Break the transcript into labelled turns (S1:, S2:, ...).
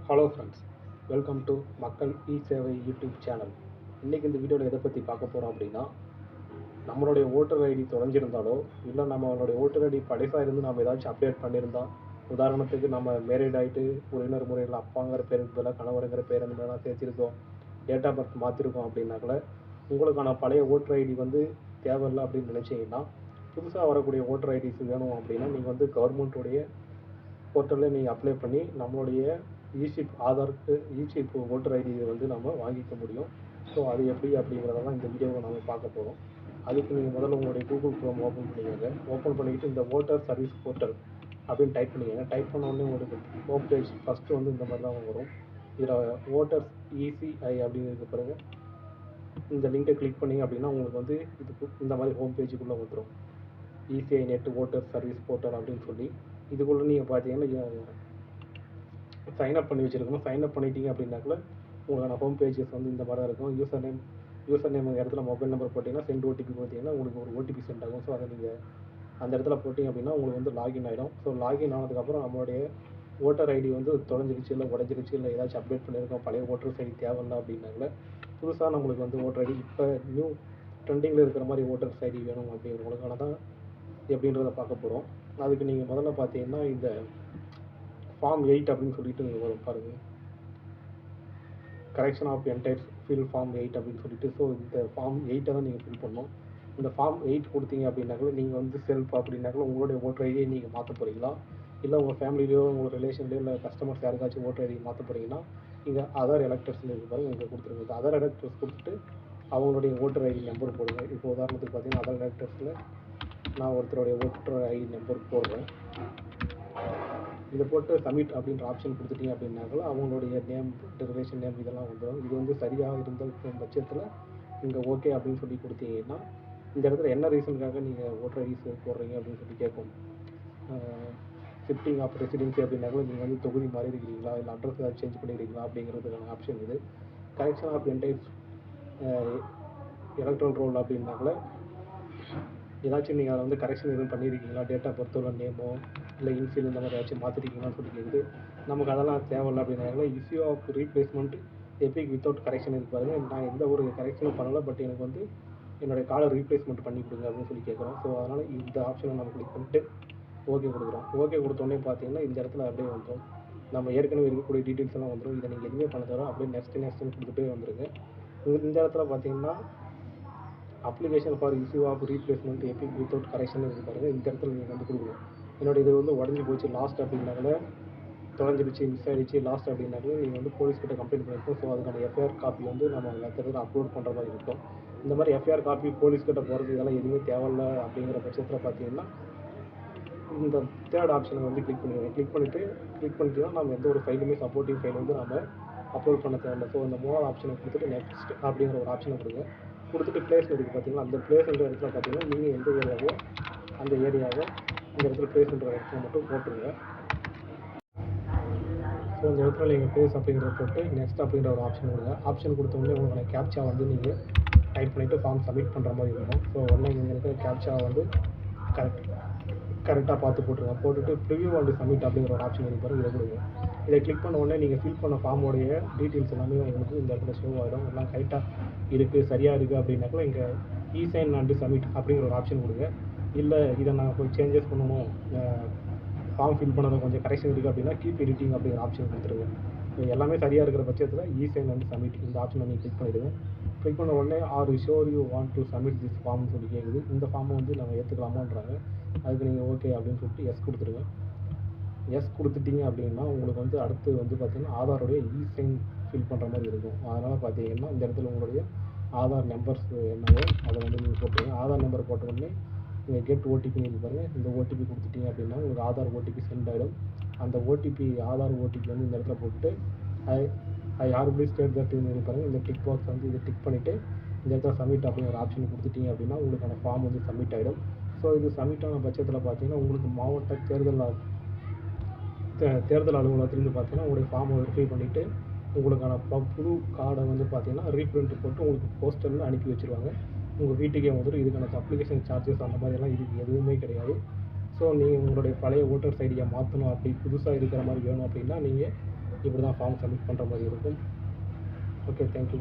S1: Hello friends, welcome to மக்கள் இ சேவை YouTube channel. இன்றைக்கி இந்த வீடியோவில் எதை பற்றி பார்க்க போகிறோம் அப்படின்னா, நம்மளுடைய ஓட்டர் ஐடி தொலைஞ்சிருந்தாலோ இல்லை நம்மளுடைய ஓட்டர் ஐடி பழசாக இருந்து நம்ம ஏதாச்சும் அப்டேட் பண்ணியிருந்தா, உதாரணத்துக்கு நம்ம மேரிட் ஆகிட்டு உறவினர் முறையில் அப்பாங்கிற பேருக்கு பதிலாக கணவருங்கிற பேர் அந்த மாதிரிலாம் சேர்த்திருக்கோம், டேட் ஆஃப் பர்த் மாற்றிருக்கோம் அப்படின்னாக்கல உங்களுக்கான பழைய ஓட்டர் ஐடி தேவையில்லை அப்படின்னு நினச்சிங்கன்னா, புதுசாக வரக்கூடிய ஓட்டர் ஐடிஸ் வேணும் அப்படின்னா நீங்கள் கவர்மெண்ட்டுடைய போர்ட்டலில் நீங்கள் அப்ளை பண்ணி நம்மளுடைய இஷிப் ஆதாருக்கு இஷிப் ஓட்டர் ஐடி நம்ம வாங்கிக்க முடியும். ஸோ அது எப்படி அப்படிங்கிறதெல்லாம் இந்த வீடியோவை நம்ம பார்க்க போகிறோம். அதுக்கு நீங்கள் முதல்ல உங்களுடைய கூகுள் க்ரோம் ஓப்பன் பண்ணிக்கோங்க. ஓப்பன் பண்ணிக்கிட்டு இந்த ஓட்டர் சர்வீஸ் போர்ட்டல் அப்படின்னு டைப் பண்ணிக்கோங்க. டைப் பண்ண உடனே உங்களுக்கு ஹோம் பேஜ் ஃபஸ்ட்டு இந்த மாதிரி தான் வரும். இதில் ஓட்டர்ஸ் இசிஐ அப்படிங்கிறதுக்கு பிறகு இந்த லிங்கை கிளிக் பண்ணிங்க அப்படின்னா உங்களுக்கு இதுக்கு இந்த மாதிரி ஹோம் பேஜுக்குள்ளே வந்துடும். ECI net voter service portal அப்படின்னு சொல்லி இதுக்குள்ளே நீங்கள் பார்த்தீங்கன்னா சைன்அப் பண்ணி வச்சுருக்கணும். சைன்அப் பண்ணிட்டீங்க அப்படின்னாக்குள்ள உங்களுக்கான ஹோம் பேஜஸ் இந்த மாதிரி தான் இருக்கும். யூசர் நேம் இடத்துல மொபைல் நம்பர் போட்டிங்கன்னா சென்ட் ஓடிபி பார்த்தீங்கன்னா உங்களுக்கு ஒரு ஓடிபி சென்ட் ஆகும். ஸோ அதை நீங்கள் அந்த இடத்துல போட்டிங்க அப்படின்னா உங்களுக்கு லாகின் ஆகிடும். ஸோ லாகின் ஆனதுக்கப்புறம் நம்மளுடைய ஓட்டர் ஐடி தொலைஞ்சிருச்சு இல்லை உடஞ்சிருச்சு இல்லை ஏதாச்சும் அப்டேட் பண்ணியிருக்கோம், பழைய ஓட்டர்ஸ் ஐடி தேவையில்லை அப்படின்னாங்கள புதுசாக நம்மளுக்கு ஓட்டர் ஐடி இப்போ நியூ ட்ரெண்டிங்கில் இருக்கிற மாதிரி ஓட்டர்ஸ் ஐடி வேணும் அப்படிங்கிறவங்களுக்கான தான் எப்படின்றத பார்க்க போகிறோம். அதுக்கு நீங்கள் முதல்ல பார்த்தீங்கன்னா இந்த ஃபார்ம் 8 அப்படின்னு சொல்லிட்டு வரும் பாருங்கள், correction of entire fill form 8 அப்படின்னு சொல்லிட்டு. ஸோ இந்த ஃபார்ம் 8 தான் நீங்கள் ஃபில் பண்ணணும். இந்த ஃபார்ம் 8 கொடுத்தீங்க அப்படின்னாக்கல நீங்கள் செல்ஃப் அப்படின்னாக்கல உங்களுடைய ஓட்டர் ஐடியை நீங்கள் மாற்ற போகிறீங்களா, இல்லை உங்கள் ஃபேமிலியிலையோ உங்கள் ரிலேஷன்லையோ இல்லை கஸ்டமர்ஸ் யாருக்காச்சும் ஓட்டர் ஐடி மாற்ற போகிறீங்கன்னா நீங்கள் அதர் எலக்டர்ஸ்னு இருக்கு பாருங்கள், இங்கே கொடுத்துருங்க. இந்த அதர் எலக்டர்ஸ் கொடுத்துட்டு அவங்களுடைய ஓட்டர் ஐடி நம்பர் போடுங்க. இப்போ உதாரணத்துக்கு பார்த்தீங்கன்னா அதர் எலக்டர்ஸில் நான் ஒருத்தருடைய ஓட்டர் ஐடி நம்பர் போடுறேன். இதை போட்டு சப்மிட் அப்படின்ற ஆப்ஷன் கொடுத்துட்டீங்க அப்படின்னாக்கல அவங்களுடைய நேம், ரிலேஷன் நேம் இதெல்லாம் வந்துடும். இது சரியாக இருந்த பட்சத்தில் நீங்கள் ஓகே அப்படின்னு சொல்லி கொடுத்தீங்கன்னா இந்த இடத்துல என்ன ரீசனுக்காக நீங்கள் ஓட்டர் ஐடிஸ் போடுறீங்க அப்படின்னு சொல்லி கேட்கும். ஷிஃப்டிங் ஆஃப் ரெசிடென்சி அப்படின்னாக்கல நீங்கள் தொகுதி மாறி இருக்கிறீங்களா இல்லை அட்ரஸ் ஏதாவது சேஞ்ச் பண்ணிக்கிறீங்களா அப்படிங்கிறதுக்கான ஆப்ஷன் இது. Correction of entire electoral roll அப்படின்னாக்கல ஏதாச்சும் நீங்கள் அதை கரெக்ஷன் எதுவும் பண்ணியிருக்கீங்களா, டேட் ஆஃப் பர்த்தோட நேமோ இல்லை இன்சியல் இந்த மாதிரி ஏதாச்சும் மாற்றிருக்கீங்களான்னு சொல்லி கேட்குது. நமக்கு அதெல்லாம் தேவையில்லை அப்படின்னால issue of replacement EPIC without correction இருப்பாருங்க. நான் எந்த ஒரு கரெக்ஷனும் பண்ணலை, பட் எனக்கு என்னுடைய காலை ரீப்ளேஸ்மெண்ட் பண்ணி கொடுங்க அப்படின்னு சொல்லி கேட்குறோம். ஸோ அதனால் இந்த ஆப்ஷனை நம்ம கிளிக் பண்ணிட்டு ஓகே கொடுக்குறோம். ஓகே கொடுத்தோடனே பார்த்தீங்கன்னா இந்த இடத்துல அப்படியே வந்துடும். நம்ம ஏற்கனவே இருக்கக்கூடிய டீட்டெயில்ஸ் எல்லாம் வந்துடும். இதை நீங்கள் எதுவுமே பண்ண தரோம் அப்படியே நெக்ஸ்ட்டு கொடுத்துட்டே வந்துருங்க. இந்த இடத்துல பார்த்தீங்கன்னா application for issue of replacement EPIC without correction இருக்குது பாருங்கள், இந்த இடத்துல நீங்கள் கொடுக்கணும். என்னோடய இது உடஞ்சி போச்சு லாஸ்ட் அப்படின்னாக்கல, தொலைஞ்சிருச்சு, மிஸ் ஆகிடுச்சு லாஸ்ட் அப்படின்னாக்கல நீங்கள் போலீஸ்கிட்ட கம்ப்ளைண்ட் பண்ணியிருக்கோம். ஸோ அதுக்கான எஃப்ஐஆர் காப்பி நம்ம எல்லாத்துக்கும் அப்லோட் பண்ணுற மாதிரி இருக்கும். இந்த மாதிரி எஃப்ஐஆர் காப்பி போலீஸ்கிட்ட போகிறது இதெல்லாம் எதுவுமே தேவையில்லை அப்படிங்கிற பட்சத்தில் பார்த்தீங்கன்னா இந்த தேர்ட் ஆப்ஷனை கிளிக் பண்ணிடுவோம். கிளிக் பண்ணிட்டு தான் நம்ம எந்த ஒரு ஃபைலுமே சப்போர்ட்டிவ் ஃபைல் நம்ம அப்லோட் பண்ண தேவையில்லை. ஸோ அந்த மூணாவது ஆப்ஷனை கொடுத்துட்டு நெக்ஸ்ட் அப்படிங்கிற ஒரு ஆப்ஷனை கொடுத்துட்டு பிளேஸ் இருக்குது பார்த்தீங்கன்னா, அந்த பிளேஸ்ன்ற இடத்துல பார்த்தீங்கன்னா நீங்கள் எந்த ஏரியாவோ அந்த ஏரியாவை இந்த இடத்துல பிளேஸ்ன்ற இடத்துல மட்டும் போட்டுருங்க. ஸோ இந்த இடத்துல நீங்கள் பிளேஸ் அப்படிங்கிறத போட்டு நெக்ஸ்ட் அப்படின்ற ஒரு ஆப்ஷன் கொடுங்க. ஆப்ஷன் கொடுத்தோடனே உங்களுக்கான கேப்சா நீங்கள் டைப் பண்ணிவிட்டு ஃபார்ம் சப்மிட் பண்ணுற மாதிரி இருக்கும். ஸோ உடனே இங்கே இருக்கிற கேப்சா கரெக்டாக பார்த்து போட்டுருங்க. போட்டுட்டு ப்ரிவியூ அண்ட் சப்மிட் அப்படிங்கிற ஒரு ஆப்ஷன் இருக்கு, இதை கொடுங்க. இதை கிளிக் பண்ண உடனே நீங்கள் ஃபில் பண்ண ஃபார்மோடைய டீட்டெயில்ஸ் எல்லாமே உங்களுக்கு இந்த இடத்துல ஷோ ஆகிடும். எல்லாம் கரெக்டாக இருக்குது, சரியாக இருக்குது அப்படின்னாக்கல இங்கே இசைன் அண்ட் சப்மிட் அப்படிங்கிற ஒரு ஆப்ஷன் கொடுங்க. இல்லை இதை நான் கொஞ்சம் சேஞ்சஸ் பண்ணணும், ஃபார்ம் ஃபில் பண்ணதில் கொஞ்சம் கரெக்ஷன் இருக்குது அப்படின்னா கீப் எடிட்டிங் அப்படிங்கிற ஆப்ஷன் கொடுத்துருங்க. எல்லாமே சரியாக இருக்கிற பட்சத்தில் இசைன் அண்ட் சப்மிட் இந்த ஆப்ஷனை நீங்கள் கிளிக் பண்ணிவிடுங்க. கிளிக் பண்ண உடனே are sure you want to submit this ஃபார்ம்னு சொல்லி கேட்குது. இந்த ஃபார்மை நம்ம ஏற்றுக்கலாமான்றாங்க. அதுக்கு நீங்கள் ஓகே அப்படின்னு சொல்லிட்டு எஸ் கொடுத்துருங்க. எஸ் கொடுத்துட்டீங்க அப்படின்னா உங்களுக்கு அடுத்து பார்த்தீங்கன்னா ஆதாரோடைய இசைன் ஃபில் பண்ணுற மாதிரி இருக்கும். அதனால் பார்த்தீங்கன்னா இந்த இடத்துல உங்களுடைய ஆதார் நம்பர்ஸ் என்னவோ அதை நீங்கள் போட்டுருங்க. ஆதார் நம்பர் போட்ட உடனே நீங்கள் கெட் ஓடிபி பாருங்கள், இந்த ஓடிபி கொடுத்துட்டீங்க அப்படின்னா உங்களுக்கு ஆதார் ஓடிபி சென்ட் ஆகிடும். அந்த ஓடிபி ஆதார் ஓடிபி இந்த இடத்துல போட்டுட்டு ஐ ஆர்பிளி ஸ்டேட் தட் பாருங்கள், இந்த டிக் பாக்ஸ் இதை டிக் பண்ணிவிட்டு இந்த இடத்துல சப்மிட் அப்படிங்கிற ஆப்ஷன் கொடுத்துட்டீங்க அப்படின்னா உங்களுக்கான ஃபார்ம் சப்மிட் ஆகிடும். ஸோ இது சப்மிட் ஆன பட்சத்தில் பார்த்தீங்கன்னா உங்களுக்கு மாவட்ட தேர்தல் அலுவலகத்துலேருந்து பார்த்தீங்கன்னா உங்களுடைய ஃபார்மை வெரிஃபை பண்ணிவிட்டு உங்களுக்கான புது கார்டை பார்த்தீங்கன்னா ரீப்ரிண்ட் போட்டு உங்களுக்கு போஸ்டரில் அனுப்பி வச்சுருவாங்க. உங்கள் வீட்டுக்கே இதுக்கான அப்ளிகேஷன் சார்ஜஸ் அந்த மாதிரிலாம் இதுக்கு எதுவுமே கிடையாது. ஸோ நீங்கள் உங்களுடைய பழைய ஓட்டர்ஸ் ஐடியை மாற்றணும், அப்படி புதுசாக இருக்கிற மாதிரி வேணும் அப்படின்னா நீங்கள் இப்படி தான் ஃபார்ம் சப்மிட் பண்ணுற மாதிரி இருக்கும். Okay, thank you.